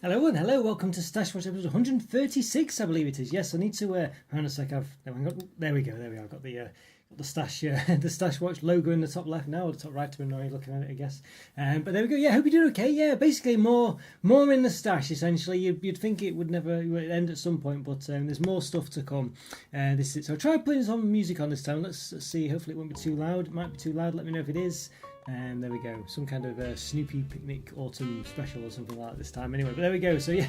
Hello and hello, welcome to Stash Watch episode 136, I believe it is. Yes, I need to, hang on a sec, there we go, I've got the Stash the Stash Watch logo in the top left now, or the top right to annoy looking at it, I guess. But there we go, yeah, hope you're doing okay. Yeah, basically more in the stash, essentially. You'd think it would end at some point, but there's more stuff to come. So I'll try putting some music on this time. Let's see, hopefully it won't be too loud. It might be too loud, let me know if it is. And there we go, some kind of Snoopy picnic autumn special or something like that this time. Anyway, but there we go. So yeah,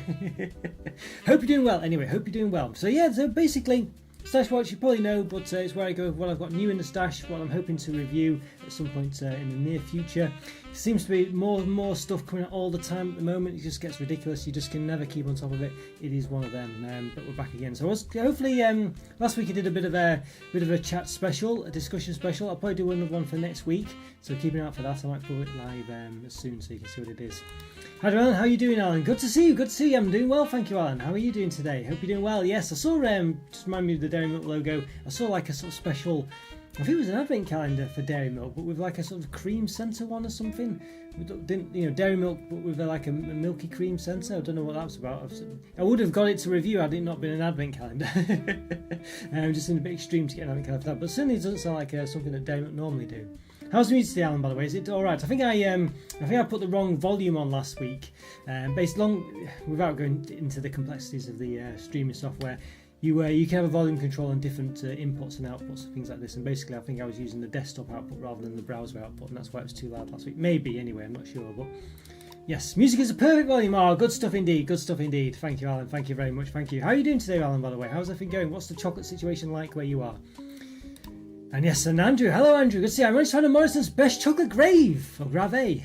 hope you're doing well. Anyway, hope you're doing well. So yeah, so basically, Stash Watch, you probably know, but it's where I go with what I've got new in the stash, what I'm hoping to review at some point in the near future. Seems to be more and more stuff coming out all the time at the moment. It just gets ridiculous. You just can never keep on top of it. It is one of them. But we're back again. So hopefully last week I did a bit of a chat special, a discussion special. I'll probably do another one for next week. So keep an eye out for that. I might put it live soon so you can see what it is. Hi Alan, how are you doing, Alan? Good to see you. Good to see you. I'm doing well, thank you, Alan. How are you doing today? Hope you're doing well. Yes, I saw just remind me of the Dairy Milk logo. I saw like a sort of special, I think it was an advent calendar for Dairy Milk, but with like a sort of cream centre one or something. Dairy Milk, but with like a milky cream centre. I don't know what that was about. I would have got it to review had it not been an advent calendar. Just in a bit extreme to get an advent calendar for that, but certainly it doesn't sound like something that Dairy Milk normally do. How's the music today, Alan, by the way? Is it all right? I think I put the wrong volume on last week. Without going into the complexities of the streaming software, you can have a volume control on different inputs and outputs and things like this. And basically, I think I was using the desktop output rather than the browser output, and that's why it was too loud last week. Maybe, anyway, I'm not sure. But yes, music is a perfect volume. Oh, good stuff indeed. Good stuff indeed. Thank you, Alan. Thank you very much. Thank you. How are you doing today, Alan, by the way? How's everything going? What's the chocolate situation like where you are? And yes, and Andrew. Hello, Andrew. Good to see you. I managed to find a Morrison's Best Chocolate Grave, or Grave.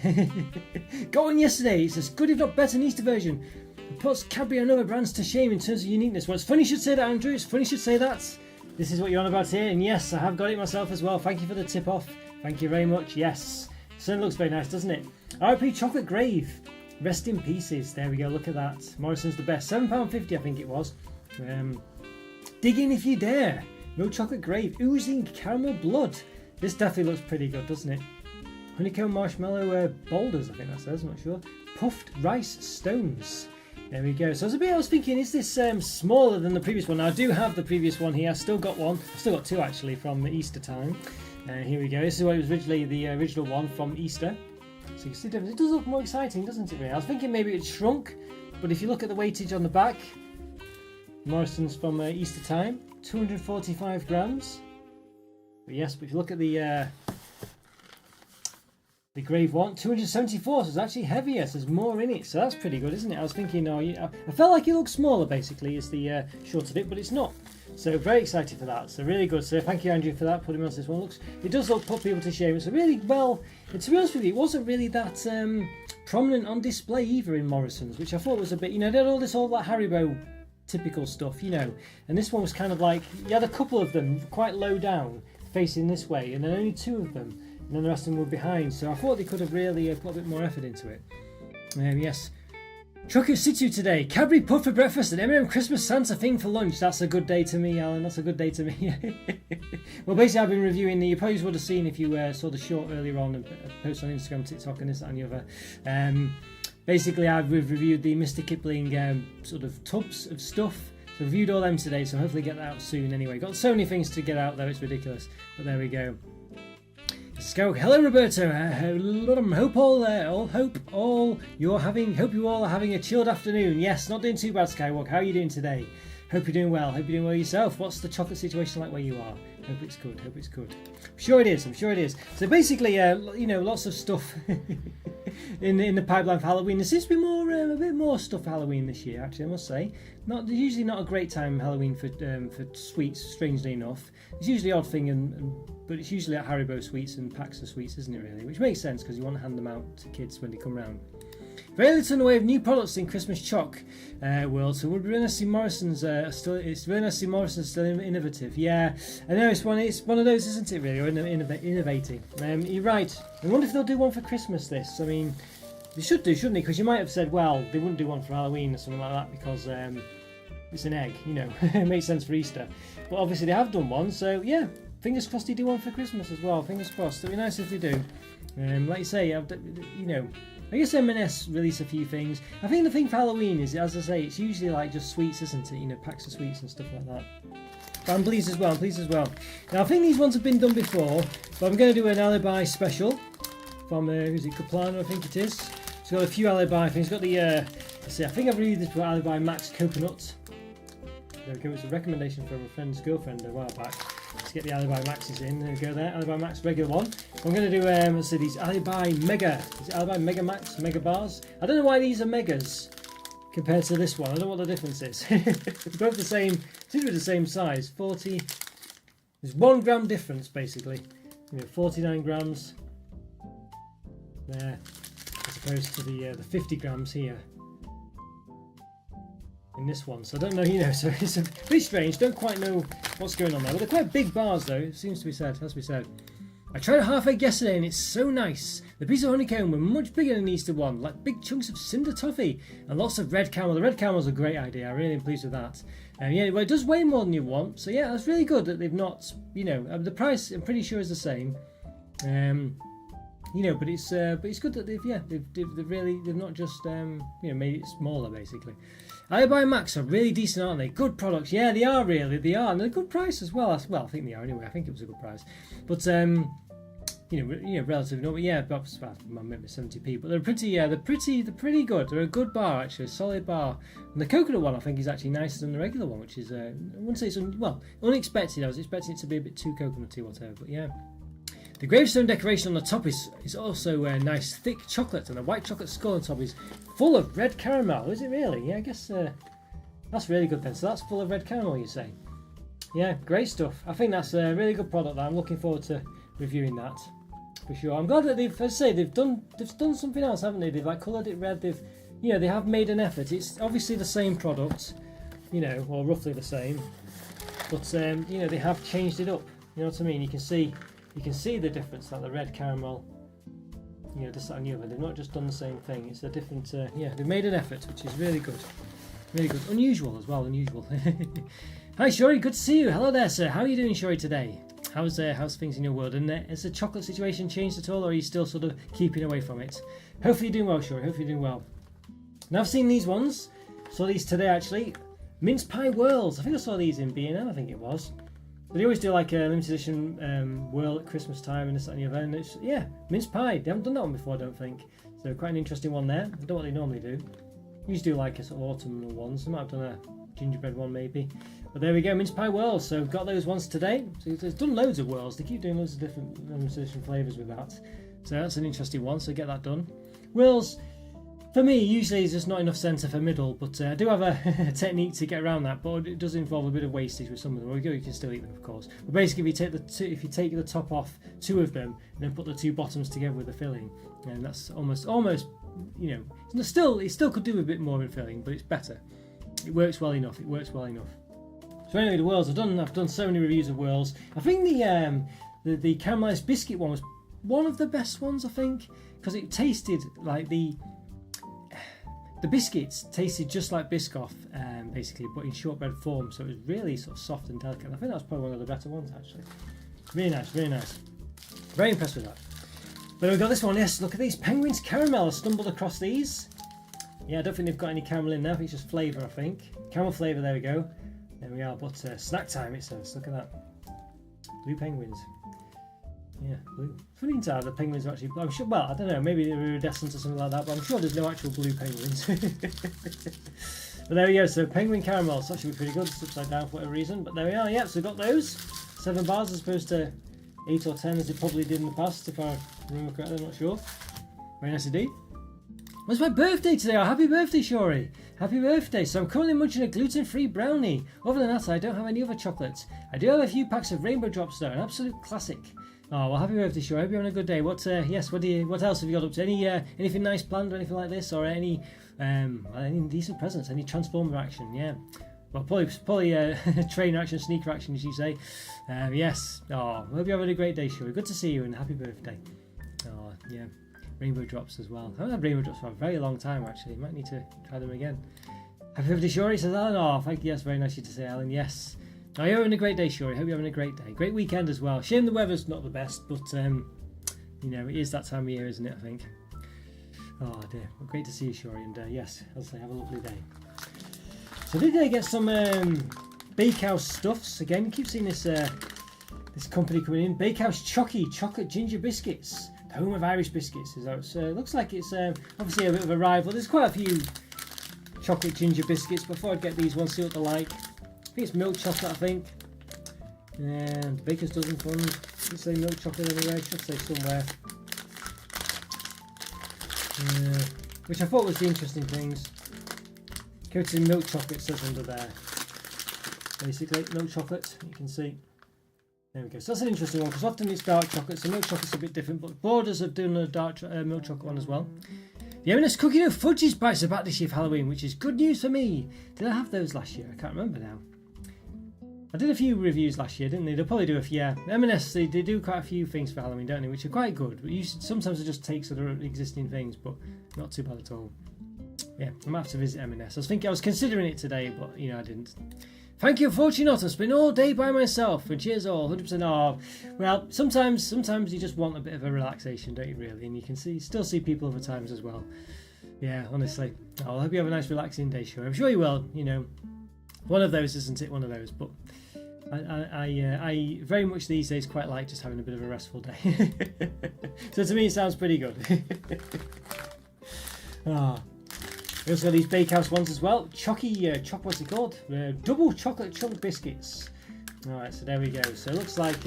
Got one yesterday. It's as good, if not better, than Easter version. It puts Cadbury and other brands to shame in terms of uniqueness. Well, it's funny you should say that, Andrew. It's funny you should say that. This is what you're on about here. And yes, I have got it myself as well. Thank you for the tip off. Thank you very much. Yes. It certainly looks very nice, doesn't it? RIP Chocolate Grave. Rest in pieces. There we go. Look at that. Morrison's the best. £7.50, I think it was. Dig in if you dare. Milk Chocolate Grave, oozing caramel blood. This definitely looks pretty good, doesn't it? Honeycomb marshmallow boulders, I think that says, I'm not sure. Puffed rice stones. There we go. So I was thinking, is this smaller than the previous one? Now, I do have the previous one here. I've still got one. I've still got two, actually, from Easter time. Here we go. This is what it was originally, the original one from Easter. So you can see the difference. It does look more exciting, doesn't it, really? I was thinking maybe it shrunk, but if you look at the weightage on the back, Morrison's from Easter time. 245 grams. But yes, but if you look at the Grave one, 274, so it's actually heavier, so there's more in it, so that's pretty good, isn't it? I was thinking, I felt like it looked smaller, basically, is the short of it, but it's not. So very excited for that, so really good. So thank you, Andrew, for that, putting me on this one. It does look, put people to shame. It's really well, and to be honest with you, it wasn't really that prominent on display either in Morrison's, which I thought was a bit, they had all that Haribo typical stuff, and this one was kind of like, you had a couple of them quite low down facing this way, and then only two of them, and then the rest of them were behind, so I thought they could have really put a bit more effort into it. Yes, Chocolate Situ today, Cadbury Puff for breakfast and M&M Christmas Santa thing for lunch. That's a good day to me, Alan, that's a good day to me. Well, basically I've been reviewing you probably would have seen if you saw the short earlier on and post on Instagram, TikTok and this and the other. Basically, I've reviewed the Mr. Kipling sort of tubs of stuff. So reviewed all them today, so hopefully get that out soon anyway. Got so many things to get out there, it's ridiculous. But there we go. Hello, Roberto. Hope you all are having a chilled afternoon. Yes, not doing too bad, Skywalk. How are you doing today? Hope you're doing well. Hope you're doing well yourself. What's the chocolate situation like where you are? Hope it's good. Hope it's good. I'm sure it is. So basically, lots of stuff in the pipeline for Halloween. There seems to be a bit more stuff for Halloween this year. Actually, I must say, usually not a great time Halloween for sweets. Strangely enough, it's usually an odd thing, but it's usually at Haribo sweets and packs of sweets, isn't it? Really, which makes sense because you want to hand them out to kids when they come round. Very little in the way of new products in Christmas Choc world, so we're really nice to see Morrison's still innovative. Yeah, I know it's one of those, isn't it? Really, or innovating. You're right. I wonder if they'll do one for Christmas. This, I mean, they should do, shouldn't they? Because you might have said, well, they wouldn't do one for Halloween or something like that because it's an egg. It makes sense for Easter. But obviously they have done one, so yeah. Fingers crossed they do one for Christmas as well. Fingers crossed. It'd be nice if they do. Like you say, I guess M&S release a few things. I think the thing for Halloween is, as I say, it's usually like just sweets, isn't it? You know, packs of sweets and stuff like that. But I'm pleased as well. Now I think these ones have been done before, but I'm going to do an alibi special from who's it, Caplano, I think it is. It's got a few alibi things. It's got the let's see, I think I've reviewed this for alibi Max Coconut. There we go. It's a recommendation from a friend's girlfriend a while back. Let's get the alibi Maxes in. There we go. There, alibi Max regular one. I'm going to do let's see, these alibi Mega. Is it alibi Mega Max Mega bars? I don't know why these are megas compared to this one. I don't know what the difference is. It's both the same. Seems to be the same size. 40. There's 1 gram difference basically. You know, 49 grams there, as opposed to the 50 grams here in this one. So I don't know, you know. So it's a bit strange. Don't quite know what's going on there. But they're quite big bars though. It seems to be said. Has to be said. I tried a half egg yesterday and it's so nice. The piece of honeycomb were much bigger than the Easter one, like big chunks of cinder toffee and lots of red caramel. The red caramel's a great idea. I really am pleased with that. Yeah, well, it does weigh more than you want, so yeah, that's really good that they've not, you know, the price I'm pretty sure is the same. You know, but it's good that they've not just you know, made it smaller basically. Alibi Max are really decent, aren't they? Good products, yeah, they are really, they are, and they're a good price as well. Well, I think they are anyway. I think it was a good price, but you know, relatively normal. Yeah, but I meant 70p, but they're pretty pretty good. They're a good bar actually, a solid bar. And the coconut one I think is actually nicer than the regular one, which is I wouldn't say it's unexpected. I was expecting it to be a bit too coconutty, whatever, but yeah. The gravestone decoration on the top is also nice, thick chocolate, and the white chocolate skull on top is full of red caramel. Is it really? Yeah, I guess that's really good then. So that's full of red caramel, you say? Yeah, great stuff. I think that's a really good product. I'm looking forward to reviewing that for sure. I'm glad that they've done something else, haven't they? They've like coloured it red. They have made an effort. It's obviously the same product, you know, or roughly the same, but you know, they have changed it up. You know what I mean? You can see the difference, like the red caramel, you know, this, that and the other. They've not just done the same thing. It's a different, yeah, they've made an effort, which is really good. Really good. Unusual as well, unusual. Hi Shori, good to see you. Hello there, sir. How are you doing, Shori, today? How's things in your world? And has the chocolate situation changed at all, or are you still sort of keeping away from it? Hopefully you're doing well, Shori. Hopefully you're doing well. Now I've seen these ones. Saw these today, actually. Mince Pie Whirls. I think I saw these in B&M, I think it was. They always do like a limited edition whirl at Christmas time and this, that and the other. And it's, yeah, mince pie. They haven't done that one before, I don't think. So quite an interesting one there. I don't know what they normally do. Usually do like a sort of autumnal ones. They might have done a gingerbread one maybe. But there we go, mince pie whirls. So we've got those ones today. So they've done loads of whirls. They keep doing loads of different limited edition flavours with that. So that's an interesting one. So get that done. Whirls, for me, usually it's just not enough centre for middle, but I do have a technique to get around that, but it does involve a bit of wastage with some of them. You can still eat them, of course. But basically, if you take the top off 2 of them, and then put the 2 bottoms together with the filling, and that's almost, you know, it still could do a bit more in filling, but it's better. It works well enough. So anyway, the whirls, I've done so many reviews of whirls. I think the caramelised biscuit one was one of the best ones, I think, because it tasted like the biscuits tasted just like Biscoff, basically, but in shortbread form, so it was really sort of soft and delicate. I think that's probably one of the better ones, actually. Really nice, really nice. Very impressed with that. But we've got this one, yes, look at these. Penguins Caramel. I stumbled across these. Yeah, I don't think they've got any caramel in there. I think it's just flavour, I think. Caramel flavour, there we go. There we are, but snack time, it says. Look at that. Blue penguins. Yeah, blue. Funny to have the penguins are actually. I'm sure. Well, I don't know. Maybe they're iridescent or something like that. But I'm sure there's no actual blue penguins. But there we go. So penguin caramel. It's actually pretty good. It's upside down for whatever reason. But there we are. Yeah. So we've got those 7 bars as opposed to 8 or 10 as it probably did in the past, if I remember correctly. I'm not sure. Very nice indeed. Well, it's my birthday today. Oh, happy birthday, Shori. Happy birthday. So I'm currently munching a gluten-free brownie. Other than that, I don't have any other chocolates. I do have a few packs of Rainbow Drops though. An absolute classic. Oh, well, happy birthday, Shori. I hope you're having a good day. What else have you got up to? Anything nice planned or anything like this? Or any decent presents? Any Transformer action? Yeah. Well, probably trainer action, sneaker action, as you say. Yes. Oh, I hope you're having a great day, Shori. Good to see you and happy birthday. Oh, yeah. Rainbow Drops as well. I haven't had Rainbow Drops for a very long time, actually. Might need to try them again. Happy birthday, Shori, says Alan. Oh, thank you. Yes, very nice of you to say, Alan. Yes. Oh, you're having a great day, Shori. Hope you're having a great day. Great weekend as well. Shame the weather's not the best, but, you know, it is that time of year, isn't it, I think. Oh dear, well, great to see you, Shori, and yes, as I say, have a lovely day. So did they get some bakehouse stuffs? Again, you keep seeing this this company coming in. Bakehouse Chocky chocolate ginger biscuits, the home of Irish biscuits. It looks like it's obviously a bit of a rival. There's quite a few chocolate ginger biscuits. Before I'd get these ones, see what they're like. I think it's milk chocolate, I think. And Baker's Dozen Fund. Doesn't say milk chocolate anywhere. It should say somewhere. Which I thought was the interesting things. Coated in milk chocolate says under there. Basically, milk chocolate, you can see. There we go. So that's an interesting one because often it's dark chocolate, so milk chocolate's a bit different. But Borders have done a dark milk chocolate one as well. The M&S Cookie Dough Fudges bites are back this year for Halloween, which is good news for me. Did I have those last year? I can't remember now. I did a few reviews last year, didn't they? They'll probably do a few. Yeah, M&S, they do quite a few things for Halloween, don't they? Which are quite good. But sometimes it just takes other existing things, but not too bad at all. Yeah, I might have to visit M&S. I was considering it today, but you know, I didn't. Thank you, Fortunato. I've spent all day by myself. And cheers all, 100%. Oh, well, sometimes you just want a bit of a relaxation, don't you? Really, and you can still see people other times as well. Yeah, honestly. Oh, I hope you have a nice, relaxing day, sure. I'm sure you will. You know, one of those, isn't it? One of those, but. I very much these days quite like just having a bit of a restful day. So to me it sounds pretty good. We also got these bakehouse ones as well. Chocky, what's it called? Double chocolate chunk biscuits. Alright, so there we go. So it looks like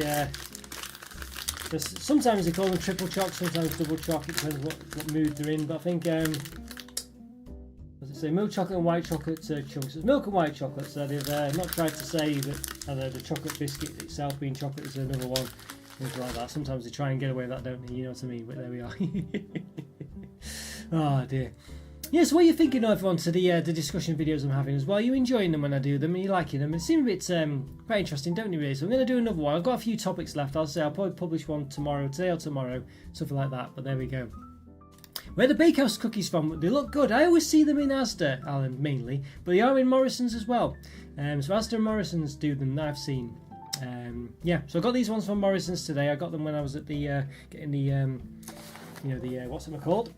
sometimes they call them triple choc, sometimes double choc. It depends what mood they're in. But I think say milk chocolate and white chocolate chunks. It's milk and white chocolate, so they've not tried to say that the chocolate biscuit itself being chocolate is another one. Things like that. Sometimes they try and get away with that, don't they? You know what I mean? But there we are. Oh dear. Yeah, so what are you thinking of everyone to the discussion videos I'm having as well? Are you enjoying them when I do them? Are you liking them? It seems a bit quite interesting, don't you really? So I'm going to do another one. I've got a few topics left. I'll probably publish one today or tomorrow, something like that. But there we go. Where are the bakehouse cookies from? They look good. I always see them in Asda, Alan, mainly, but they are in Morrison's as well. So Asda and Morrison's do them that I've seen. Yeah, so I got these ones from Morrison's today. I got them when I was at the getting the what's it called?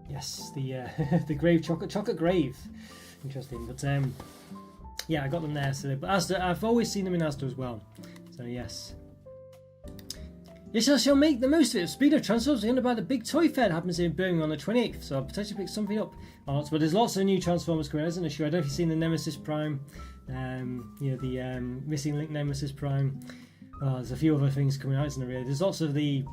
Yes, the grave chocolate grave. Interesting, but yeah, I got them there. So, but Asda, I've always seen them in Asda as well. So yes. Yes, I shall make the most of it. Speed of Transformers, we're going to buy the big toy fair that happens in Birmingham on the 28th, so I'll potentially pick something up. But there's lots of new Transformers coming out, isn't there? Sure, I don't know if you've seen the Nemesis Prime, the Missing Link Nemesis Prime. There's a few other things coming out, isn't there, really? There's lots of the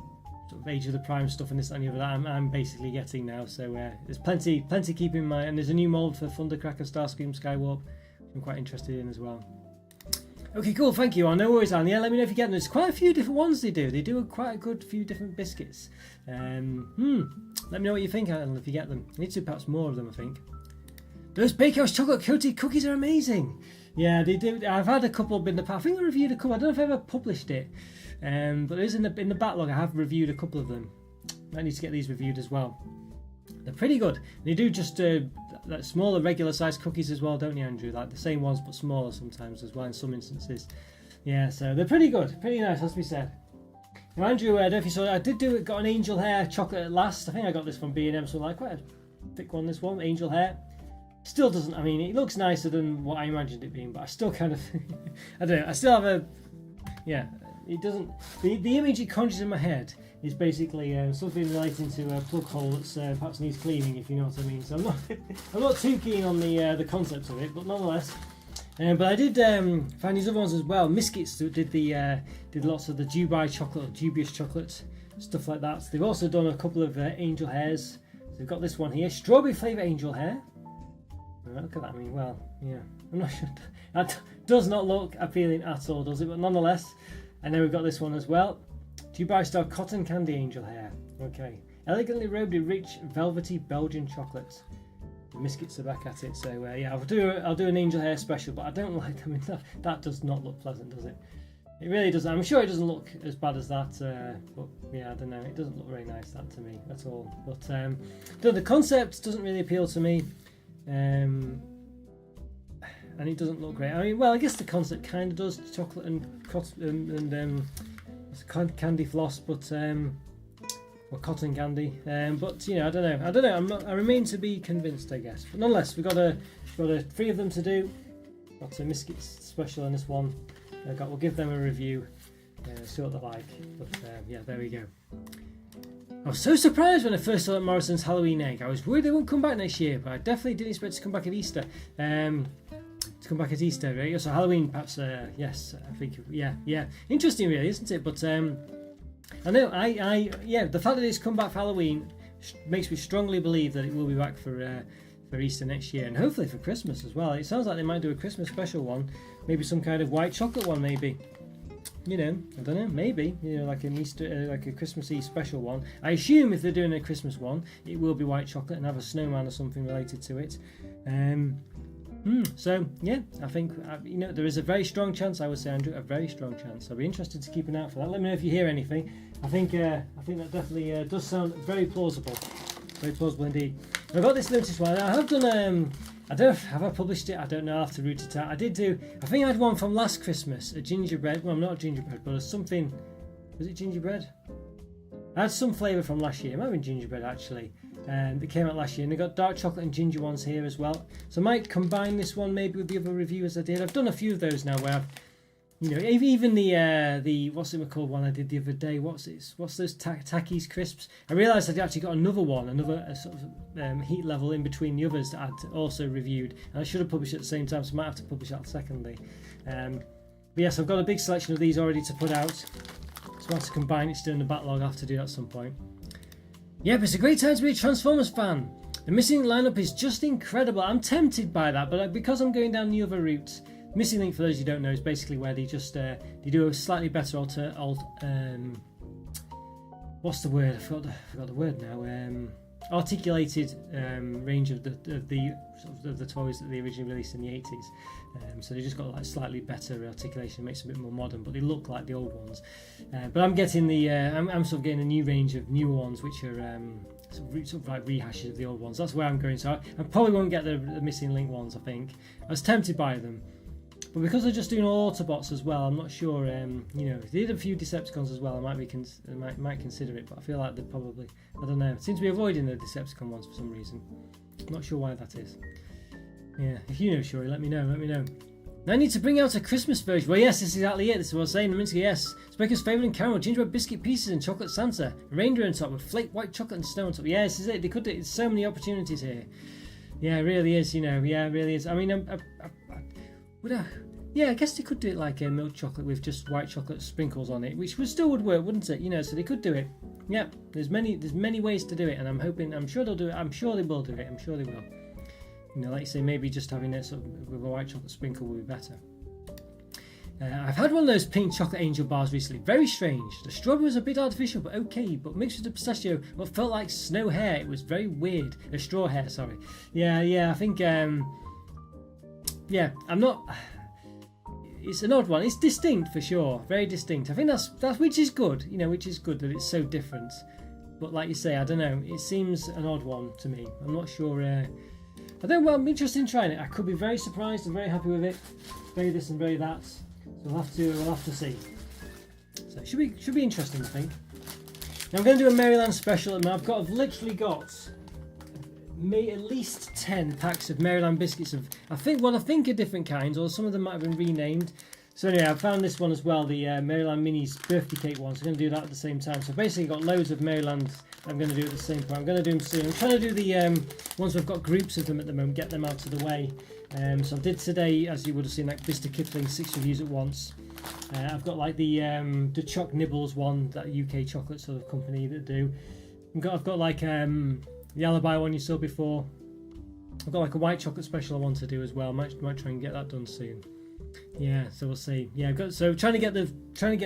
sort of Age of the Prime stuff and this and the other that I'm basically getting now, so there's plenty keeping in mind. And there's a new mould for Thundercracker, Starscream, Skywarp, I'm quite interested in as well. Okay, cool, thank you. No worries, Alan. Yeah, let me know if you get them. There's quite a few different ones they do. They do quite a good few different biscuits. Let me know what you think, Alan, if you get them. I need to do perhaps more of them, I think. Those bakehouse chocolate coated cookies are amazing. Yeah, they do. I've had a couple in the past. I think I reviewed a couple. I don't know if I ever published it. But there's in the backlog. I have reviewed a couple of them. I need to get these reviewed as well. They're pretty good. They do just like smaller, regular sized cookies as well, don't you, Andrew? Like the same ones but smaller sometimes as well in some instances. Yeah, so they're pretty good, pretty nice, has to be said. Now, Andrew, I don't know if you saw it, got an angel hair chocolate at last. I think I got this from B&M, so like quite a thick one. This one, angel hair. Still doesn't. I mean, it looks nicer than what I imagined it being, but I still kind of, I don't know. I still have a, yeah. It doesn't. The image it conjures in my head is basically something relating to a plug hole that's perhaps needs cleaning, if you know what I mean. So I'm not too keen on the concept of it, but nonetheless. But I did find these other ones as well. Miskits did lots of the Dubai chocolate, dubious chocolate, stuff like that. So they've also done a couple of angel hairs. So they've got this one here, strawberry flavour angel hair. Look at that. I mean, well, yeah. I'm not sure. That does not look appealing at all, does it? But nonetheless. And then we've got this one as well. Dubai style cotton candy angel hair. Okay. Elegantly robed in rich velvety Belgian chocolate. The biscuits are back at it. So yeah, I'll do an angel hair special, but I don't like them. That does not look pleasant, does it? It really doesn't. I'm sure it doesn't look as bad as that. But yeah, I don't know. It doesn't look very nice, that, to me at all. But the concept doesn't really appeal to me. And it doesn't look great. I mean, well, I guess the concept kind of does, chocolate and candy floss, but or cotton candy. But I don't know. I remain to be convinced, I guess. But nonetheless, we've got 3 of them to do. Got a biscuit special in this one. We'll give them a review, see what they're like. But yeah, there we go. I was so surprised when I first saw Morrison's Halloween egg. I was worried they wouldn't come back next year, but I definitely didn't expect it to come back at Easter. Right? So Halloween, perhaps. Yes, I think. Yeah. Interesting, really, isn't it? But I know. The fact that it's come back for Halloween makes me strongly believe that it will be back for Easter next year, and hopefully for Christmas as well. It sounds like they might do a Christmas special one, maybe some kind of white chocolate one, maybe. I don't know, maybe, like an Easter, like a Christmas Eve special one. I assume if they're doing a Christmas one, it will be white chocolate and have a snowman or something related to it. So, yeah, I think, there is a very strong chance, I would say, Andrew, a very strong chance. I'll be interested to keep an eye out for that. Let me know if you hear anything. I think that definitely does sound very plausible. Very plausible indeed. I've got this latest one. I have done, have I published it? I don't know, I'll have to root it out. I think I had one from last Christmas, a gingerbread. Well, not a gingerbread, but something. Was it gingerbread? I had some flavour from last year. It might have been gingerbread, actually. That came out last year. And I got dark chocolate and ginger ones here as well. So I might combine this one maybe with the other reviews I did. I've done a few of those now where I've, even the what's it called one I did the other day. What's those Takis crisps? I realised I'd actually got another sort of heat level in between the others that I'd also reviewed, and I should have published it at the same time, so I might have to publish that secondly. But yes, I've got a big selection of these already to put out, so I have to combine it still in the backlog. I have to do that at some point. Yeah, but it's a great time to be a Transformers fan. The missing lineup is just incredible. I'm tempted by that, but because I'm going down the other route. Missing Link, for those who don't know, is basically where they just they do a slightly better what's the word? I forgot the word now. Articulated range of the toys that they originally released in the 80s. So they just got like slightly better articulation, makes them a bit more modern, but they look like the old ones. But I'm getting I'm sort of getting a new range of newer ones, which are sort of like rehashes of the old ones. That's where I'm going. So I probably won't get the Missing Link ones. I think I was tempted by them. But because they're just doing all Autobots as well, I'm not sure. If they did a few Decepticons as well, I might consider it. But I feel like they're probably, I don't know. Seem to be avoiding the Decepticon ones for some reason. Not sure why that is. Yeah, if you know, Shuri, let me know. Now I need to bring out a Christmas version. Well, yes, this is exactly it. This is what I was saying a minute ago. Yes, Speaker's favourite and caramel, gingerbread biscuit pieces and chocolate Santa, a reindeer on top with flake white chocolate and snow on top. Yeah, this is it. They could do. There's so many opportunities here. Yeah, it really is. Yeah, it really is. I mean, I guess they could do it like a milk chocolate with just white chocolate sprinkles on it, which still would work, wouldn't it? So they could do it. Yeah, there's many ways to do it, and I'm sure they'll do it. I'm sure they will do it. I'm sure they will. Like you say, maybe just having it sort of with a white chocolate sprinkle would be better. I've had one of those pink chocolate angel bars recently. Very strange. The strawberry was a bit artificial, but okay. But mixed with the pistachio, what felt like snow hair. It was very weird. Straw hair, sorry. Yeah. I think. I'm not. It's an odd one. It's distinct for sure, very distinct. I think that's which is good. Which is good that it's so different. But like you say, I don't know. It seems an odd one to me. I'm not sure. I'm interested in trying it. I could be very surprised and very happy with it. Very this and very that. So we'll have to see. So it should be interesting, I think. Now I'm going to do a Maryland special, and I've literally got at least 10 packs of Maryland biscuits of I think are different kinds, or some of them might have been renamed. So anyway, I found this one as well, the Maryland Minis birthday cake one. So I'm going to do that at the same time. So basically got loads of Maryland I'm going to do at the same time. I'm going to do them soon. I'm trying to do the ones we've got groups of them at the moment, get them out of the way. So I did today, as you would have seen, like Mr. Kipling 6 reviews at once. I've got like the Choc Nibbles one, that UK chocolate sort of company that do. I've got like the Alibi one you saw before. I've got like a white chocolate special I want to do as well. Might try and get that done soon. Yeah, so we'll see. Yeah, trying to get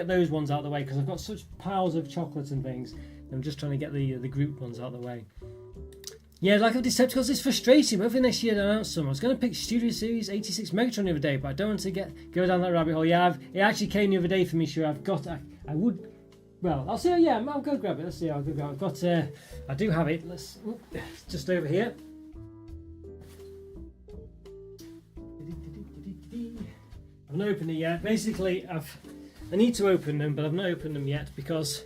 those ones out of the way because I've got such piles of chocolates and things. I'm just trying to get the group ones out of the way. Yeah, like of Decepticons, it's frustrating. Hopefully next year they'll announce some. I was going to pick Studio Series 86 Megatron the other day, but I don't want to go down that rabbit hole. Yeah, it actually came the other day for me. Sure, I would. Well, I'll see. Yeah, I'll go grab it. Let's see. I'll go grab it. I've got. I do have it. It's just over here. I've not opened it yet. Basically, I need to open them, but I've not opened them yet because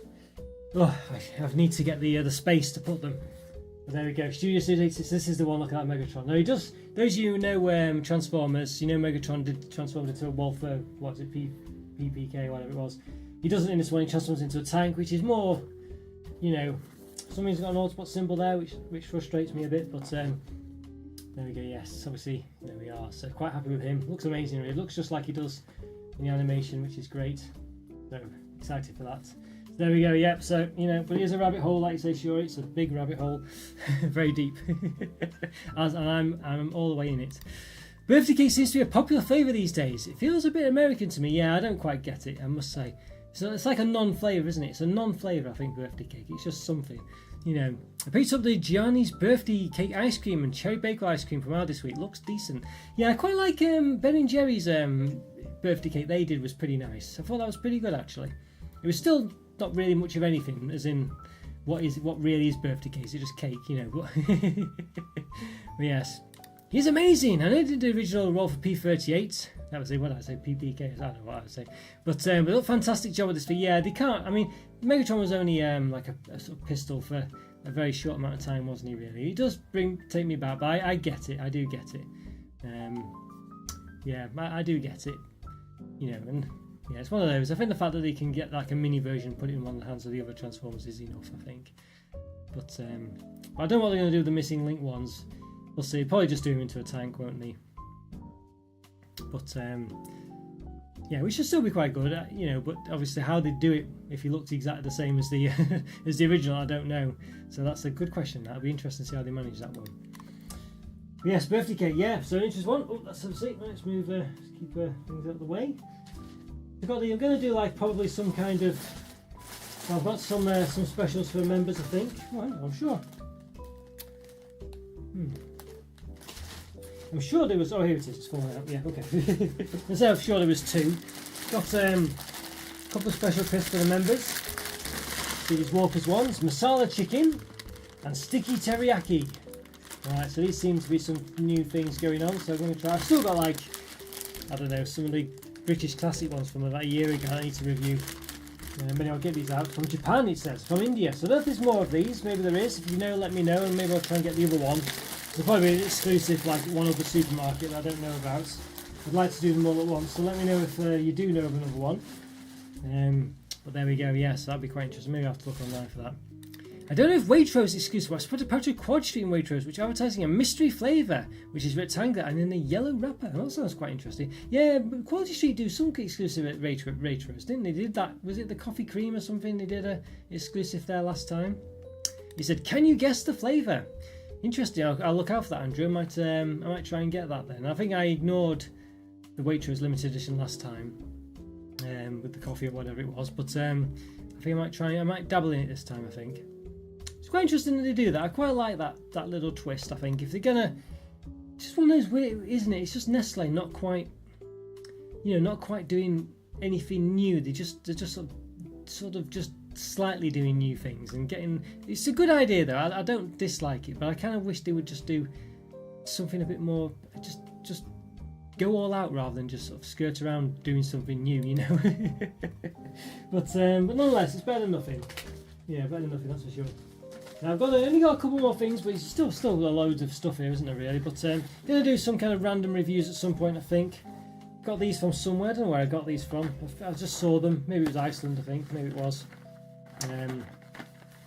Oh, I need to get the space to put them. But there we go. Studio 286. This is the one looking like Megatron. Now he does. Those of you who know Transformers, you know Megatron did transform into a wolf. What's it? PPK, whatever it was. He doesn't in this one. He transforms into a tank, which is more, you know, something's got an Autobot symbol there, which frustrates me a bit. But there we go. Yes, obviously there we are. So quite happy with him. Looks amazing. Really. Looks just like he does in the animation, which is great. So excited for that. There we go, yep, so, you know, but it is a rabbit hole, like you say, sure, it's a big rabbit hole, very deep, and I'm all the way in it. Birthday cake seems to be a popular flavour these days. It feels a bit American to me, yeah, I don't quite get it, I must say. So it's like a non-flavour, isn't it? It's a non-flavour, I think, birthday cake, it's just something, you know. I picked up the Gianni's birthday cake ice cream and cherry bagel ice cream from out this week, looks decent. Yeah, I quite like Ben & Jerry's birthday cake they did was pretty nice. I thought that was pretty good, actually. It was still not really much of anything, as in what really is birthday cake? Is it just cake, you know? But yes, he's amazing. I know he did the original role for P38. That was it. What did I say? PPK. I don't know what I would say. But a fantastic job with this. But yeah, they can't. I mean, Megatron was only like a sort of pistol for a very short amount of time, wasn't he? Really, he does take me back, but I get it. I do get it. Yeah, I do get it. You know, and. Yeah, it's one of those. I think the fact that they can get like a mini version, put it in one of the hands of the other Transformers is enough, I think. But I don't know what they're going to do with the missing link ones. We'll see. Probably just do them into a tank, won't they? But yeah, we should still be quite good, you know. But obviously, how they do it, if he looks exactly the same as the as the original, I don't know. So that's a good question. That'll be interesting to see how they manage that one. But yes, birthday cake. Yeah, so interesting one. Oh, that's a seat. Let's move. Let's keep things out of the way. I'm going to do like probably some kind of. Well, I've got some specials for members, I think. Well, I'm sure. I'm sure there was. Oh, here it is. It's falling out. Yeah, okay. I'm sure there was two. Got a couple of special crisps for the members. These Walker's ones: masala chicken and sticky teriyaki. Right, so these seem to be some new things going on. So I'm going to try. I've still got like, I don't know, some of the British classic ones from about a year ago I need to review. Maybe I'll get these out from Japan, it says, from India. So I don't know if there's more of these, maybe there is. If you know, let me know, and maybe I'll try and get the other one. There'll probably be an exclusive, like one other supermarket that I don't know about. I'd like to do them all at once, so let me know if you do know of another one. But there we go, yes, so that'd be quite interesting. Maybe I'll have to look online for that. I don't know if Waitrose is exclusive. I spotted a pouch of Quad Street in Waitrose, which are advertising a mystery flavour, which is rectangular and in a yellow wrapper. That sounds quite interesting. Yeah, Quality Street do some exclusive at Waitrose, didn't they? They did that. Was it the coffee cream or something? They did a exclusive there last time. He said, "Can you guess the flavour?" Interesting. I'll look out for that, Andrew. I might try and get that then. I think I ignored the Waitrose limited edition last time with the coffee or whatever it was, but I think I might dabble in it this time. I think. It's quite interesting that they do that. I quite like that little twist. I think if they're gonna, just one of those weird, isn't it? It's just Nestle not quite doing anything new. They're just sort of just slightly doing new things and getting. It's a good idea though. I don't dislike it, but I kind of wish they would just do something a bit more. Just go all out rather than just sort of skirt around doing something new, you know. but nonetheless, it's better than nothing. Yeah, better than nothing. That's for sure. Now I've only got a couple more things, but it's still loads of stuff here, isn't there, really? But I'm going to do some kind of random reviews at some point, I think. Got these from somewhere, I don't know where I got these from. I just saw them, maybe it was Iceland, I think, maybe it was.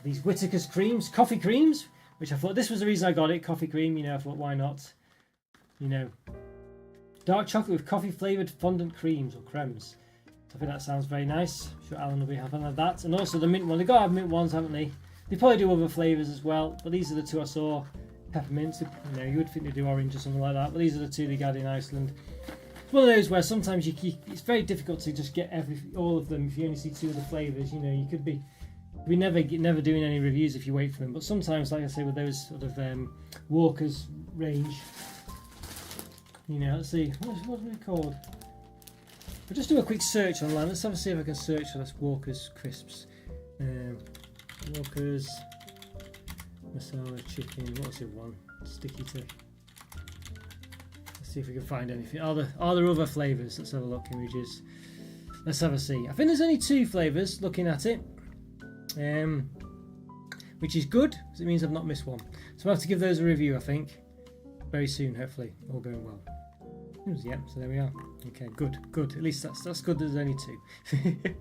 These Whittaker's creams, coffee creams, which I thought, this was the reason I got it, coffee cream, you know, I thought, why not? You know, dark chocolate with coffee flavoured fondant creams or cremes. So I think that sounds very nice. I'm sure Alan will be having that. And also the mint one, they've got to have mint ones, haven't they? They probably do other flavours as well, but these are the two I saw. Peppermint, you know, you would think they do orange or something like that, but these are the two they got in Iceland. It's one of those where sometimes it's very difficult to just get all of them if you only see two of the flavours. You know, you could be never doing any reviews if you wait for them. But sometimes, like I say, with those sort of Walker's range, you know, let's see, what are they called? I'll just do a quick search online. Let's have a see if I can search for this Walker's crisps. Walker's masala chicken. What's it one? Sticky to. Let's see if we can find anything. Are there other flavours? Let's have a look. Images. Let's have a see. I think there's only two flavours. Looking at it, which is good because it means I've not missed one. So I'll have to give those a review, I think, very soon, hopefully, all going well. Yeah, so there we are. Okay, good. At least that's good that there's only 2.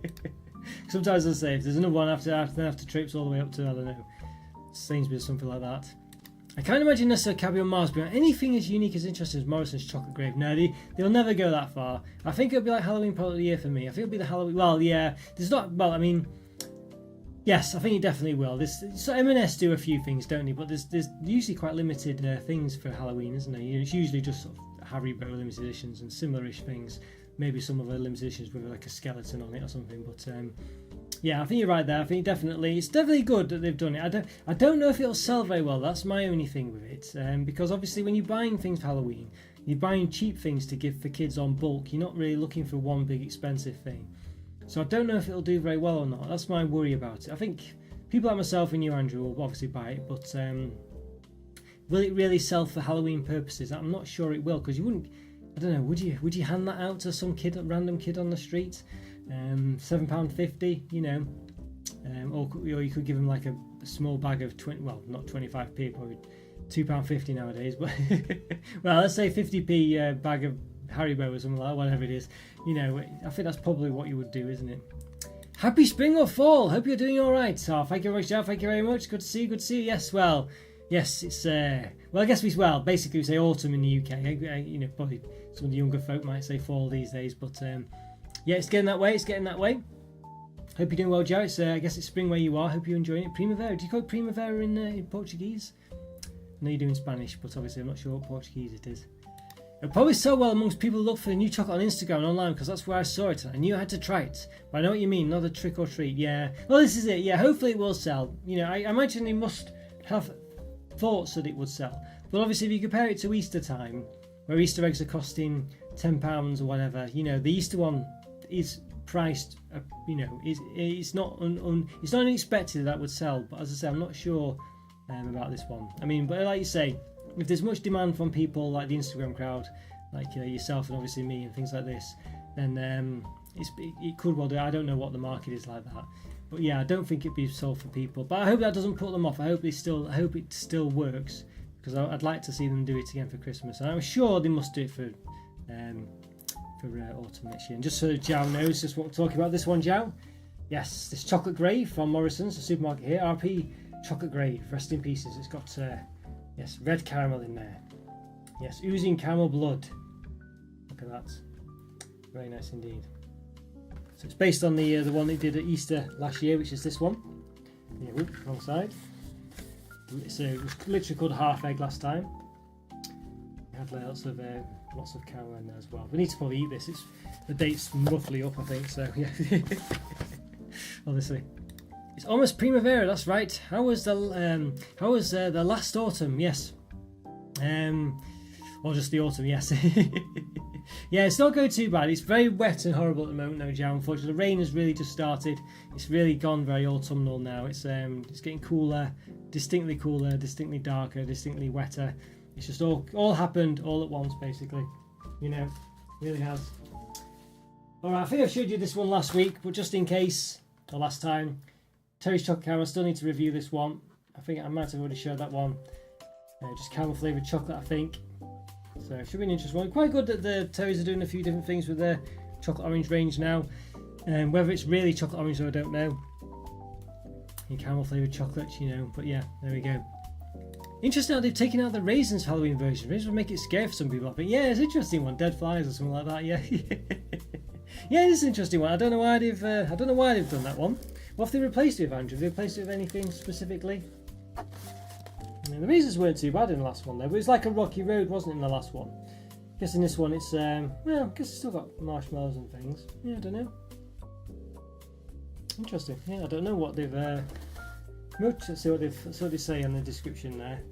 Sometimes I'll say if there's another one after I have to traipse all the way up to, I don't know, Sainsbury's or something like that. I can't imagine necessarily Cabby on Mars being anything as unique as interesting as Morrison's Chocolate Grave. No, they'll never go that far. I think it'll be like Halloween product of the year for me. I think it'll be the Halloween. Well, yeah, there's not. Well, I mean, yes, I think it definitely will. So M&S do a few things, don't they? But there's usually quite limited things for Halloween, isn't there? It's usually just sort of Haribo limited editions and similar-ish things. Maybe some of the limited editions with like a skeleton on it or something. But yeah, I think you're right there. I think it's definitely good that they've done it. I don't know if it'll sell very well. That's my only thing with it. Because obviously when you're buying things for Halloween, you're buying cheap things to give for kids on bulk. You're not really looking for one big expensive thing. So I don't know if it'll do very well or not. That's my worry about it. I think people like myself and you, Andrew, will obviously buy it, but will it really sell for Halloween purposes? I'm not sure it will, because you wouldn't. I don't know. Would you hand that out to some random kid on the street? £7.50, you know, or you could give them like a small bag of not 25p, probably £2.50 nowadays, but well, let's say 50p bag of Haribo or something like that, whatever it is. You know, I think that's probably what you would do, isn't it? Happy spring or fall. Hope you're doing all right. So thank you very much, Joe. Thank you very much. Good to see you. Yes, well, yes, it's well, I guess basically we say autumn in the UK. You know, probably some of the younger folk might say fall these days, but yeah, it's getting that way. Hope you're doing well, Joe. I guess it's spring where you are. Hope you're enjoying it. Primavera. Do you call it primavera in Portuguese? I know you do in Spanish, but obviously I'm not sure what Portuguese it is. It'll probably sell well amongst people who look for the new chocolate on Instagram and online, because that's where I saw it. I knew I had to try it. But I know what you mean, not a trick or treat. Yeah. Well, this is it. Yeah, hopefully it will sell. You know, I imagine they must have thoughts that it would sell. But obviously if you compare it to Easter time, where Easter eggs are costing £10 or whatever, you know, the Easter one is priced, you know, it's not it's not unexpected that would sell. But as I say, I'm not sure about this one. I mean, but like you say, if there's much demand from people like the Instagram crowd, like yourself and obviously me and things like this, then it could well do. I don't know what the market is like that, but yeah, I don't think it'd be sold for people. But I hope that doesn't put them off. I hope it still works, because I'd like to see them do it again for Christmas, and I'm sure they must do it for autumn next year. And just so Jow knows just what we're talking about, this one, Jow. Yes, this Chocolate Grave from Morrison's, the supermarket here. RP Chocolate Grave, rest in pieces. It's got yes, red caramel in there. Yes, oozing caramel blood. Look at that. Very nice indeed. So it's based on the one they did at Easter last year, which is this one. Yeah, whoop, wrong side. So it was literally called Half Egg last time. It had lots of caramel in there as well. We need to probably eat this. The date's roughly up, I think. So yeah. Honestly, it's almost Primavera. That's right. How was the last autumn? Yes. Or just the autumn? Yes. Yeah, it's not going too bad. It's very wet and horrible at the moment, no Joe. Unfortunately, the rain has really just started. It's really gone very autumnal now. It's getting cooler, distinctly darker, distinctly wetter. It's just all happened all at once, basically. You know, really has. All right, I think I showed you this one last week, but just in case, or last time, Terry's Chocolate Caramel. I still need to review this one. I think I might have already showed that one. Just caramel flavoured chocolate, I think. So it should be an interesting one. Quite good that the Terry's are doing a few different things with their chocolate orange range now. Whether it's really chocolate orange, I don't know. And caramel flavoured chocolates, you know. But yeah, there we go. Interesting how they've taken out the raisins Halloween version. Raisins would make it scary for some people, I think. Yeah, it's an interesting one. Dead flies or something like that. Yeah, yeah, it's an interesting one. I don't know why they've done that one. What have they replaced it with, Andrew? Have they replaced it with anything specifically? I mean, the raisins weren't too bad in the last one though, but it's like a rocky road, wasn't it, in the last one? I guess in this one it's well, I guess it's still got marshmallows and things. Yeah, I don't know. Interesting. Yeah, I don't know what they've let's see what they say in the description there.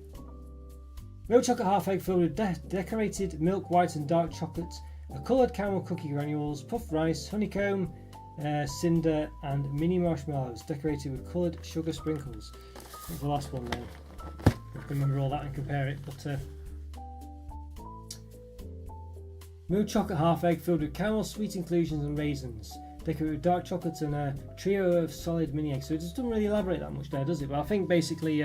Milk chocolate half egg filled with decorated milk, white and dark chocolate, a coloured caramel cookie granules, puffed rice, honeycomb, cinder and mini marshmallows decorated with coloured sugar sprinkles. That's the last one then. I can remember all that and compare it, but milk chocolate half egg filled with caramel, sweet inclusions and raisins. decorate with dark chocolates and a trio of solid mini eggs. So it just doesn't really elaborate that much there, does it? But I think basically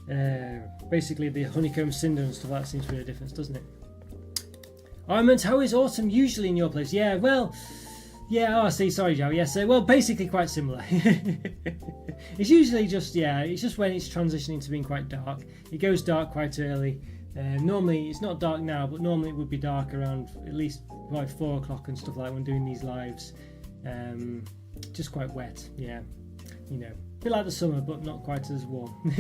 the honeycomb cinder and stuff like that seems to be a difference, doesn't it? Armand, how is autumn usually in your place? Yeah, well, yeah, oh, I see, sorry, Joe. Yes, well, basically quite similar. It's usually just, it's just when it's transitioning to being quite dark. It goes dark quite early. Normally, it's not dark now, but normally it would be dark around at least like 4 o'clock and stuff like that when doing these lives. Just quite wet, yeah. You know, a bit like the summer, but not quite as warm.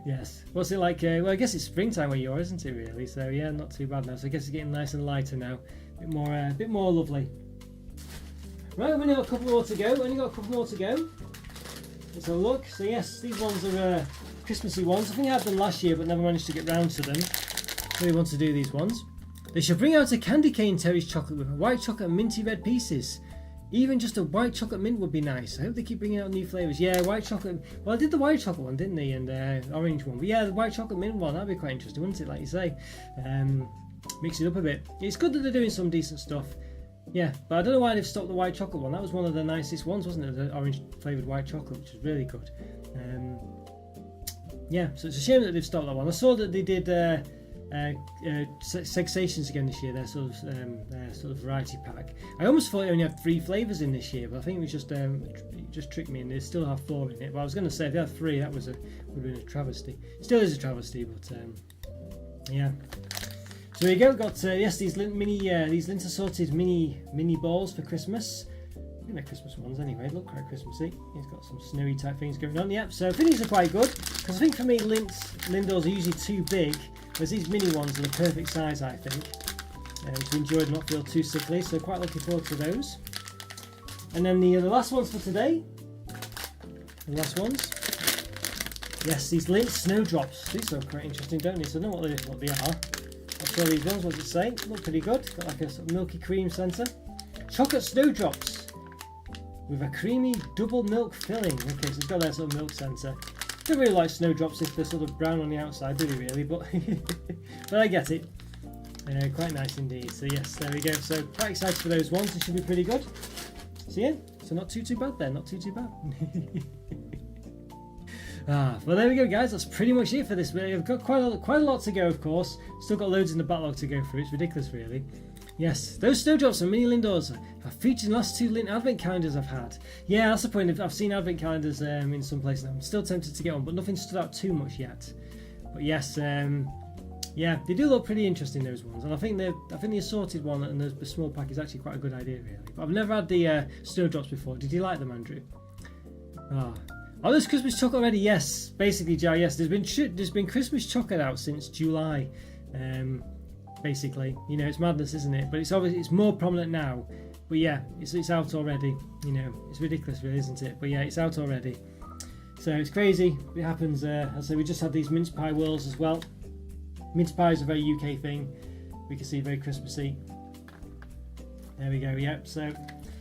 Yes. What's it like? Well, I guess it's springtime where you are, isn't it, really? So, yeah, not too bad now. So I guess it's getting nice and lighter now. A bit more lovely. Right, we've only got a couple more to go. Let's have a look. So, yes, these ones are Christmassy ones. I think I had them last year, but never managed to get round to them. Really want to do these ones. They should bring out a candy cane Terry's chocolate with white chocolate and minty red pieces. Even just a white chocolate mint would be nice. I hope they keep bringing out new flavours. Yeah, white chocolate. Well, I did the white chocolate one, didn't they? And orange one. But yeah, the white chocolate mint one, that'd be quite interesting, wouldn't it? Like you say. Mix it up a bit. It's good that they're doing some decent stuff. Yeah, but I don't know why they've stopped the white chocolate one. That was one of the nicest ones, wasn't it? The orange flavoured white chocolate, which was really good. Yeah, so it's a shame that they've stopped that one. I saw that they did Sensations again this year, their sort of variety pack. I almost thought it only had 3 flavours in this year, but I think it was just it just tricked me, and they still have 4 in it. But I was going to say if they had 3, that would have been a travesty. Still is a travesty, but yeah. So there you go. We've got these lint assorted mini balls for Christmas. I think they're Christmas ones anyway. They look quite Christmassy. It's got some snowy type things going on. Yep. So I think these are quite good, because I think for me Lindors are usually too big. Whereas these mini ones are the perfect size, I think, to enjoy and not feel too sickly. So quite looking forward to those. And then the last ones for today. The last ones. Yes, these Lindt snowdrops. These are quite interesting, don't they? So I don't know what they are. I'll show these ones. What does it say? Look pretty good. Got like a sort of milky cream centre. Chocolate snowdrops with a creamy double milk filling. Okay, so it's got that sort of milk centre. Don't really like snowdrops if they're sort of brown on the outside, do they really? But but I get it. Quite nice indeed. So yes, there we go. So quite excited for those ones. They should be pretty good. So yeah, so not too bad there. Not too bad. Well, there we go, guys. That's pretty much it for this video. I've got quite a lot to go, of course. Still got loads in the backlog to go through. It's ridiculous, really. Yes, those snowdrops and mini Lindors have featured in the last 2 Lindt advent calendars I've had. Yeah, that's the point. I've seen advent calendars in some places. I'm still tempted to get one, but nothing stood out too much yet. But yes, yeah, they do look pretty interesting, those ones. And I think the assorted one and the small pack is actually quite a good idea, really. But I've never had the snowdrops before. Did you like them, Andrew? Oh, there's Christmas chocolate already. Yes, basically, Joe. Yes, there's been Christmas chocolate out since July. Basically, you know, it's madness, isn't it? But it's more prominent now. But yeah, it's out already. You know, it's ridiculous, really, isn't it? But yeah, it's out already. So it's crazy. It happens. I say we just had these mince pie whirls as well. Mince pie is a very UK thing. We can see very Christmassy. There we go. Yep. So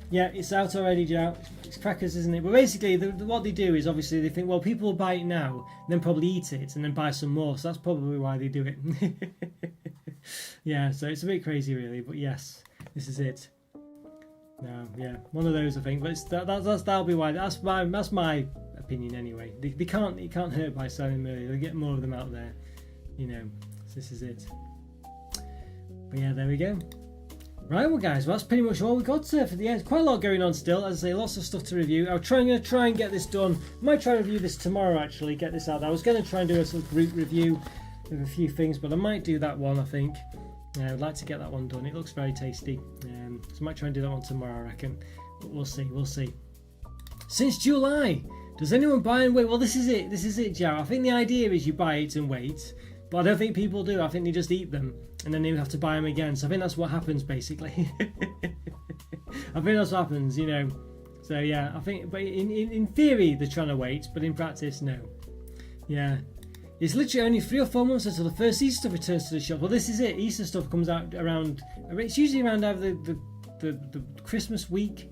yeah, it's out already, Joe. It's crackers, isn't it? But basically, what they do is obviously they think, well, people will buy it now, and then probably eat it, and then buy some more. So that's probably why they do it. Yeah, so it's a bit crazy, really. But yes, this is it. No, yeah, one of those, I think. But that'll be why. That's my opinion anyway. They can't hurt by selling them early. They get more of them out there, you know. So this is it. But yeah, there we go. Right, well, guys, well, that's pretty much all we got for the end. Quite a lot going on still, as I say, lots of stuff to review. I'm going to try and get this done. I might try and review this tomorrow, actually, get this out. I was going to try and do a sort of group review of a few things, but I might do that one, I think. I'd like to get that one done. It looks very tasty. So I might try and do that one tomorrow, I reckon. But we'll see. Since July, does anyone buy and wait? Well, this is it, Joe. I think the idea is you buy it and wait, but I don't think people do. I think they just eat them, and then they have to buy them again. So I think that's what happens, basically. I think that's what happens, you know. So yeah, I think, but in theory, they're trying to wait, but in practice, no. Yeah. It's literally only 3 or 4 months until the first Easter stuff returns to the shop. Well, this is it. Easter stuff comes out around. It's usually around either the Christmas week,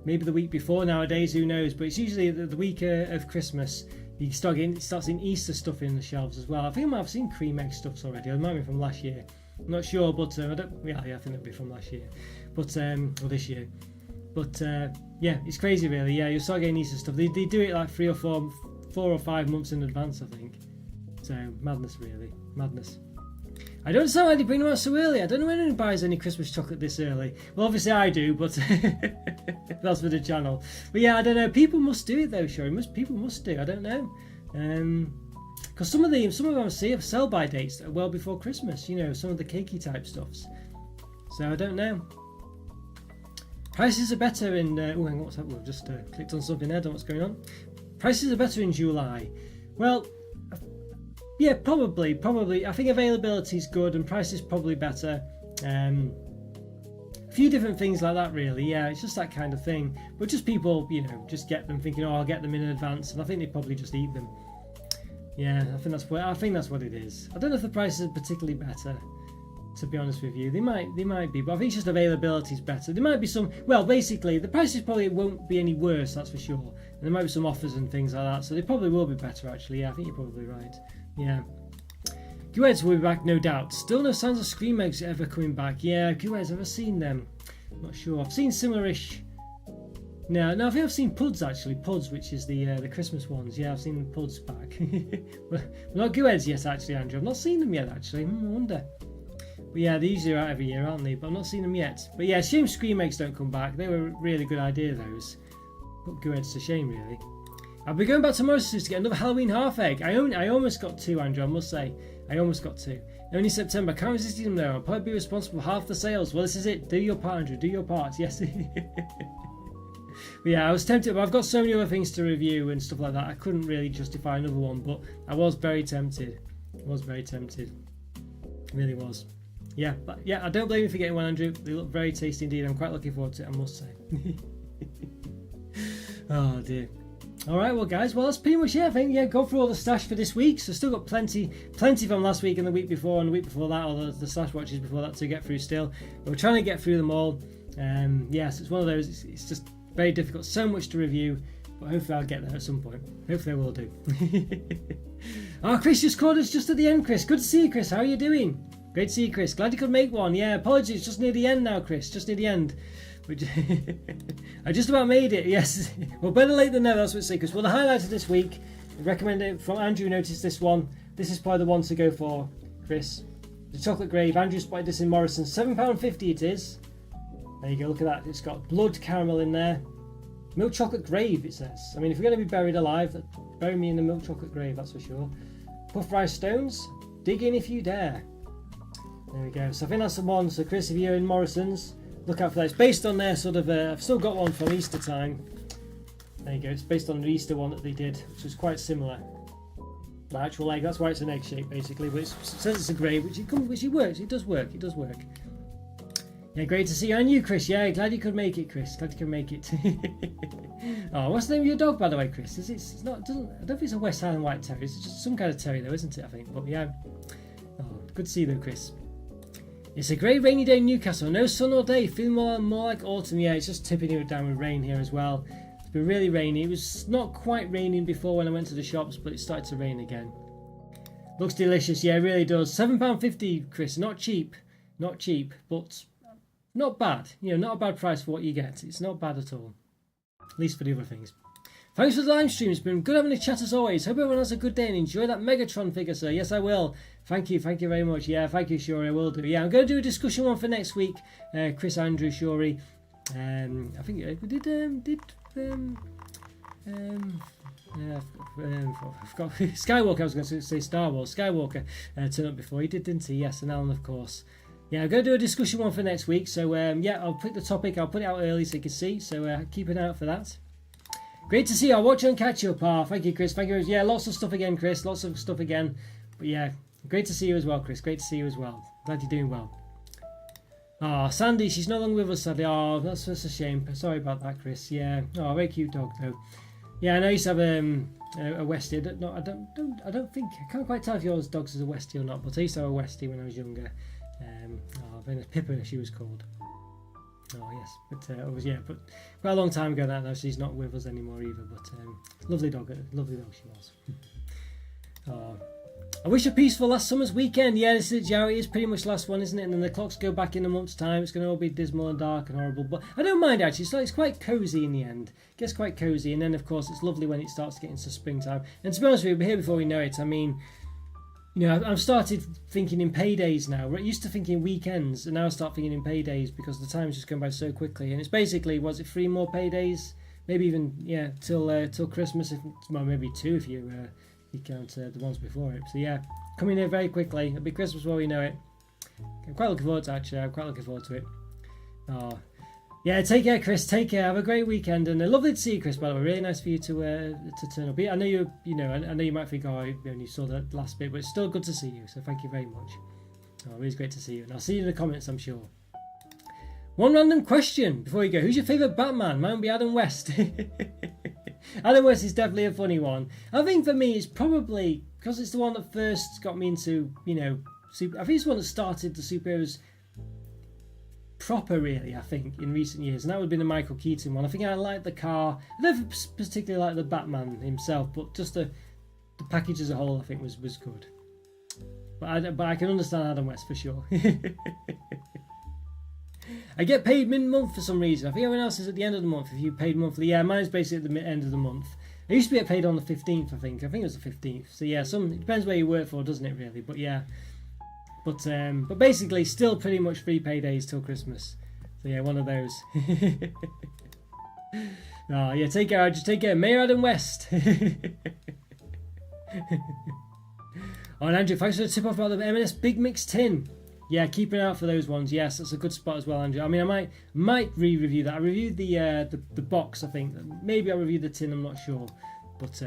maybe the week before nowadays. Who knows? But it's usually the week of Christmas. You start seeing Easter stuff in the shelves as well. I think I might have seen cream egg stuffs already. It might be from last year. I'm not sure, but I don't. Yeah, I think it'll be from last year, but or this year. But yeah, it's crazy, really. Yeah, you'll start getting Easter stuff. They do it like 4 or 5 months in advance, I think. So madness, really, madness. I don't understand why they bring them out so early. I don't know when anyone buys any Christmas chocolate this early. Well, obviously I do, but that's for the channel. But yeah, I don't know. People must do it though, sure. People must do. I don't know. Because some of them I see have sell-by dates that are well before Christmas. You know, some of the cakey type stuffs. So I don't know. Prices are better in. Oh, hang on, what's happened? We've just clicked on something there. Don't know what's going on. Prices are better in July. Well. Yeah, probably. I think availability is good and price is probably better. A few different things like that, really. Yeah, it's just that kind of thing. But just people, you know, just get them thinking, oh, I'll get them in advance, and I think they probably just eat them. Yeah, I think that's what it is. I don't know if the prices are particularly better, to be honest with you. They might be, but I think it's just availability is better. There might be some. Well, basically, the prices probably won't be any worse. That's for sure. And there might be some offers and things like that, so they probably will be better. Actually, yeah, I think you're probably right. Yeah. Gueds will be back, no doubt. Still no signs of Scream Eggs ever coming back. Yeah, Gueds, have I seen them? Not sure. I've seen similar-ish. No, I think I've seen Puds actually. Puds, which is the Christmas ones. Yeah, I've seen Puds back. But not Gueds yet, actually, Andrew. I've not seen them yet, actually. I wonder. But yeah, they usually are out every year, aren't they? But I've not seen them yet. But yeah, shame Scream Eggs don't come back. They were a really good idea, those. But Gueds, a shame, really. I'll be going back to Morrison's to get another Halloween half egg. I almost got 2, Andrew, I must say. I almost got 2. Only September. Can't resist them though. I'll probably be responsible for half the sales. Well, this is it. Do your part, Andrew. Do your part. Yes. But yeah, I was tempted, but I've got so many other things to review and stuff like that. I couldn't really justify another one, but I was very tempted. Really was. Yeah, but yeah, I don't blame you for getting one, Andrew. They look very tasty indeed. I'm quite looking forward to it, I must say. Oh dear. Alright, well guys, that's pretty much it, I think. Yeah, go through all the stash for this week. So still got plenty from last week and the week before and the week before that, or the stash watches before that to get through still. But we're trying to get through them all. Yes, it's one of those, it's just very difficult. So much to review, but hopefully I'll get there at some point. Hopefully I will do. Oh, Chris just called us just at the end, Chris. Good to see you, Chris. How are you doing? Great to see you, Chris. Glad you could make one. Yeah, apologies, just near the end now, Chris. Just near the end. I just about made it, yes. Well, better late than never, that's what it's Chris. Well, the highlight of this week, I recommend it from Andrew. Noticed this one. This is probably the one to go for, Chris. The chocolate grave. Andrew spotted this in Morrison's. £7.50 it is. There you go, look at that. It's got blood caramel in there. Milk chocolate grave, it says. I mean, if you're going to be buried alive, bury me in the milk chocolate grave, that's for sure. Puff rice stones. Dig in if you dare. There we go. So I think that's the one. So Chris, if you're in Morrison's, look out for that. It's based on their sort of, I've still got one from Easter time. There you go. It's based on the Easter one that they did, which was quite similar. The actual egg, that's why it's an egg shape basically, but it says it's a grave, which it works. It does work. Yeah, great to see you. And you, Chris. Yeah, glad you could make it, Chris. Glad you could make it. Oh, what's the name of your dog, by the way, Chris? It's not. I don't think it's a West Highland White Terrier. It's just some kind of terrier, though, isn't it? I think. But yeah. Oh, good to see you, though, Chris. It's a grey rainy day in Newcastle. No sun all day. Feeling more like autumn. Yeah, it's just tipping it down with rain here as well. It's been really rainy. It was not quite raining before when I went to the shops, but it started to rain again. Looks delicious. Yeah, it really does. £7.50, Chris. Not cheap, but not bad. You know, not a bad price for what you get. It's not bad at all. At least for the other things. Thanks for the live stream. It's been good having a chat as always. Hope everyone has a good day and enjoy that Megatron figure, sir. Yes, I will. Thank you very much. Yeah, thank you, Shuri. I will do. Yeah, I'm going to do a discussion one for next week. Chris, Andrew, Shuri. I think we did. I forgot. Skywalker. I was going to say Star Wars. Skywalker turned up before. He did, didn't he? Yes, and Alan, of course. Yeah, I'm going to do a discussion one for next week. So yeah, I'll pick the topic. I'll put it out early so you can see. So keep an eye out for that. Great to see you. I'll watch and catch up. Thank you, Chris. Thank you. Yeah, lots of stuff again, Chris. Lots of stuff again. But yeah, great to see you as well, Chris. Great to see you as well. Glad you're doing well. Sandy, she's no longer with us, sadly. That's a shame. Sorry about that, Chris. Yeah. Very cute dog, though. Yeah, I know you used to have a Westie. No, I don't think. I can't quite tell if yours dog's is a Westie or not. But I used to have a Westie when I was younger. Pippa, she was called. Oh yes, but but quite a long time ago now. She's not with us anymore either. But lovely dog she was. I wish a peaceful last summer's weekend. Yeah, this is Joey. It's pretty much last one, isn't it? And then the clocks go back in a month's time. It's going to all be dismal and dark and horrible. But I don't mind, actually. It's quite cosy in the end. It gets quite cosy. And then, of course, it's lovely when it starts to get into springtime. And to be honest with you, we're here before we know it. I mean, you know, I've started thinking in paydays now. We're used to thinking weekends, and now I start thinking in paydays because the time's just going by so quickly. And it's basically, was it 3 more paydays? Maybe even, yeah, till Christmas. Well, maybe 2 if you count the ones before it. So yeah, coming here very quickly. It'll be Christmas before we know it. I'm quite looking forward to it, actually. I'm quite looking forward to it. Oh, yeah, take care, Chris. Take care. Have a great weekend, and lovely to see you, Chris. By the way, really nice for you to turn up. I know I know you might think, oh, you only saw that last bit, but it's still good to see you. So thank you very much. Oh, really great to see you, and I'll see you in the comments, I'm sure. One random question before you go: who's your favourite Batman? Mine would be Adam West. Adam West is definitely a funny one. I think for me, it's probably because it's the one that first got me into, I think it's the one that started the superheroes proper, really, I think, in recent years. And that would have been the Michael Keaton one. I think I liked the car. I don't particularly like the Batman himself, but just the package as a whole, I think, was good. But I can understand Adam West for sure. I get paid mid-month for some reason. I think everyone else is at the end of the month if you paid monthly. Yeah, mine's basically at the end of the month. I used to get paid on the 15th, I think. I think it was the 15th. So yeah, it depends where you work for, doesn't it, really? But yeah. But basically, still pretty much 3 paydays till Christmas. So yeah, one of those. Oh, yeah, take care. Just take care. Mayor Adam West. Oh, and Andrew, thanks for the tip off about the M&S Big Mix tin. Yeah, keep an eye out for those ones. Yes, that's a good spot as well, Andrew. I mean, I might re-review that. I reviewed the box, I think. Maybe I'll review the tin, I'm not sure. But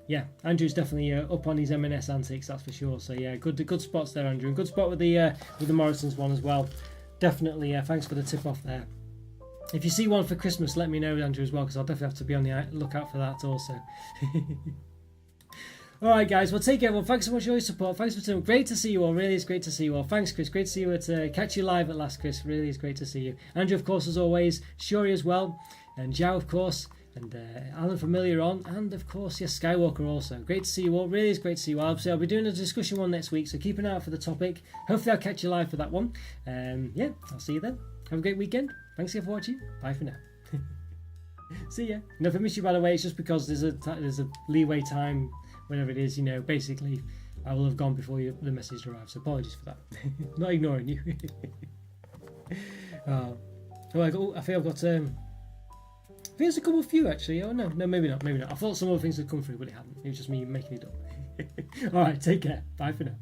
yeah, Andrew's definitely up on his M&S antics, that's for sure. So yeah, good spots there, Andrew. And good spot with the Morrison's one as well. Definitely, thanks for the tip off there. If you see one for Christmas, let me know, Andrew, as well, because I'll definitely have to be on the lookout for that also. Alright guys, well take care. Well, thanks so much for your support. Thanks for tuning. Great to see you all. Really is great to see you all. Thanks, Chris. Great to see you catch you live at last, Chris. Really is great to see you. Andrew, of course, as always. Shuri as well. And Zhao, of course. And Alan from earlier on. And of course, yes, Skywalker also. Great to see you all. Really is great to see you all. Obviously, I'll be doing a discussion one next week, so keep an eye out for the topic. Hopefully I'll catch you live for that one. Yeah, I'll see you then. Have a great weekend. Thanks again for watching. Bye for now. See ya. And if I miss you, by the way, it's just because there's a leeway time. Whenever it is, basically, I will have gone before the message arrives. So apologies for that. Not ignoring you. I think I've got. I think there's a couple of few actually. Oh no, maybe not. I thought some other things had come through, but it hadn't. It was just me making it up. All right, take care. Bye for now.